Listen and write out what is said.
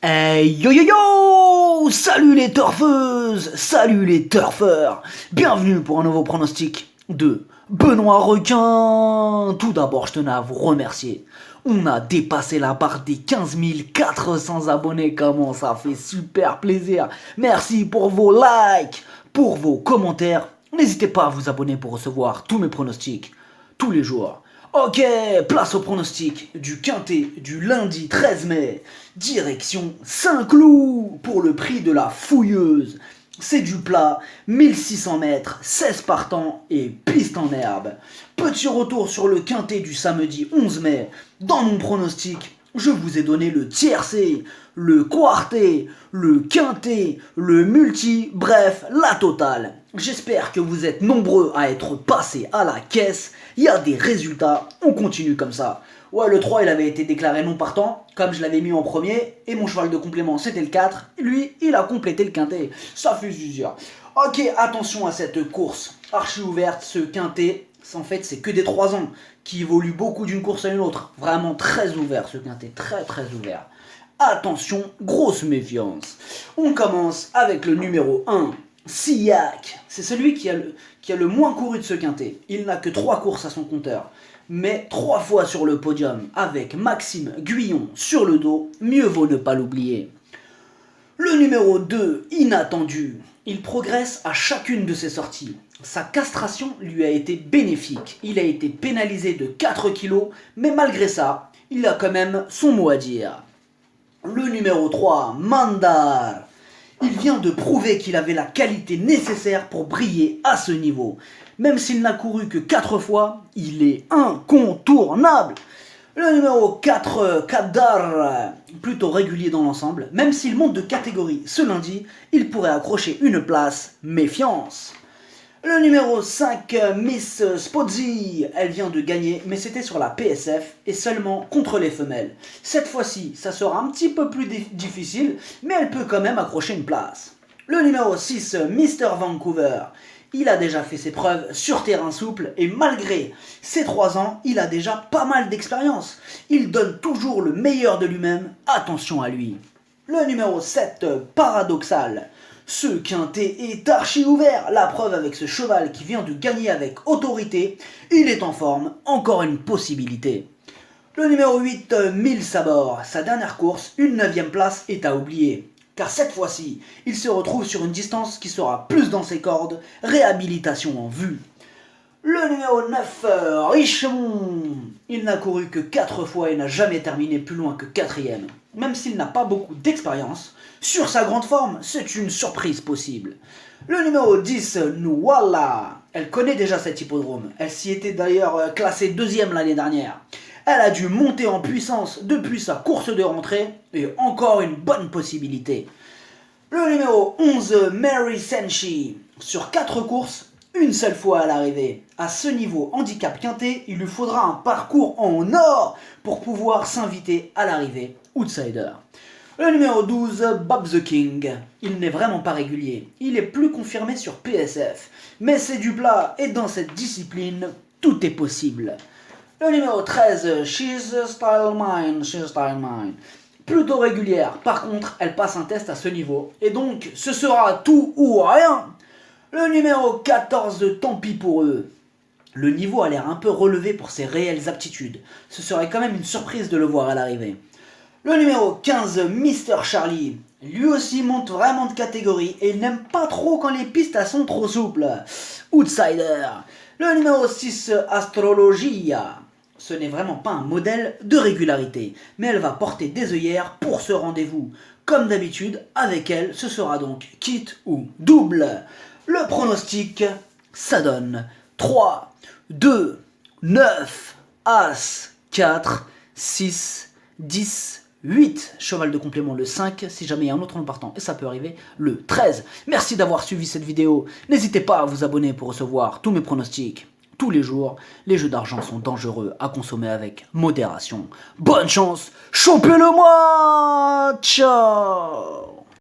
Hey yo yo yo! Salut les turfeuses! Salut les turfeurs! Bienvenue pour un nouveau pronostic de Benoît Requin! Tout d'abord, je tenais à vous remercier. On a dépassé la barre des 15 400 abonnés. Comment ça fait super plaisir! Merci pour vos likes, pour vos commentaires. N'hésitez pas à vous abonner pour recevoir tous mes pronostics tous les jours. Ok, place au pronostic du quintet du lundi 13 mai. Direction Saint-Cloud pour le prix de la fouilleuse. C'est du plat, 1600 mètres, 16 partants et piste en herbe. Petit retour sur le quintet du samedi 11 mai. Dans mon pronostic, je vous ai donné le tiercé, le quartet, le quintet, le multi, bref, la totale. J'espère que vous êtes nombreux à être passés à la caisse. Il y a des résultats, on continue comme ça. Ouais, le 3, il avait été déclaré non partant, comme je l'avais mis en premier, et mon cheval de complément, c'était le 4. Lui, il a complété le quintet. Ça fait zizir. Ok, attention à cette course archi ouverte, ce quintet. En fait, c'est que des 3 ans qui évoluent beaucoup d'une course à une autre. Vraiment très ouvert ce quintet, très très ouvert. Attention, grosse méfiance. On commence avec le numéro 1, Sillac. C'est celui qui a le moins couru de ce quintet. Il n'a que 3 courses à son compteur. Mais 3 fois sur le podium avec Maxime Guyon sur le dos, mieux vaut ne pas l'oublier. Le numéro 2, Inattendu. Il progresse à chacune de ses sorties. Sa castration lui a été bénéfique. Il a été pénalisé de 4 kilos, mais malgré ça, il a quand même son mot à dire. Le numéro 3, Mandar. Il vient de prouver qu'il avait la qualité nécessaire pour briller à ce niveau. Même s'il n'a couru que 4 fois, il est incontournable. Le numéro 4, Kadar, plutôt régulier dans l'ensemble. Même s'il monte de catégorie ce lundi, il pourrait accrocher une place. Méfiance. Le numéro 5, Miss Spotzy, elle vient de gagner, mais c'était sur la PSF et seulement contre les femelles. Cette fois-ci, ça sera un petit peu plus difficile, mais elle peut quand même accrocher une place. Le numéro 6, Mr Vancouver, il a déjà fait ses preuves sur terrain souple et malgré ses 3 ans, il a déjà pas mal d'expérience. Il donne toujours le meilleur de lui-même, attention à lui. Le numéro 7, Paradoxal. Ce quintet est archi ouvert, la preuve avec ce cheval qui vient de gagner avec autorité, il est en forme, encore une possibilité. Le numéro 8, 1000 sabords, sa dernière course, une 9ème place est à oublier. Car cette fois-ci, il se retrouve sur une distance qui sera plus dans ses cordes, réhabilitation en vue. Le numéro 9, Richemont, il n'a couru que 4 fois et n'a jamais terminé plus loin que 4ème. Même s'il n'a pas beaucoup d'expérience, sur sa grande forme, c'est une surprise possible. Le numéro 10, Nuala, elle connaît déjà cet hippodrome. Elle s'y était d'ailleurs classée 2ème l'année dernière. Elle a dû monter en puissance depuis sa course de rentrée et encore une bonne possibilité. Le numéro 11, Mary Senshi, sur 4 courses, une seule fois à l'arrivée. À ce niveau handicap quintet, il lui faudra un parcours en or pour pouvoir s'inviter à l'arrivée outsider. Le numéro 12, Bob the King. Il n'est vraiment pas régulier. Il est plus confirmé sur PSF. Mais c'est du plat et dans cette discipline, tout est possible. Le numéro 13, She's Style Mine. Plutôt régulière. Par contre, elle passe un test à ce niveau. Et donc, ce sera tout ou rien. Le numéro 14, tant pis pour eux. Le niveau a l'air un peu relevé pour ses réelles aptitudes. Ce serait quand même une surprise de le voir à l'arrivée. Le numéro 15, Mr Charlie. Lui aussi monte vraiment de catégorie et il n'aime pas trop quand les pistes sont trop souples. Outsider. Le numéro 6, Astrologia. Ce n'est vraiment pas un modèle de régularité, mais elle va porter des œillères pour ce rendez-vous. Comme d'habitude, avec elle, ce sera donc kit ou double. Le pronostic, ça donne 3, 2, 9, As, 4, 6, 10, 8. Cheval de complément le 5, si jamais il y a un autre nom partant, et ça peut arriver le 13. Merci d'avoir suivi cette vidéo. N'hésitez pas à vous abonner pour recevoir tous mes pronostics tous les jours. Les jeux d'argent sont dangereux à consommer avec modération. Bonne chance, chopez-le-moi. Ciao.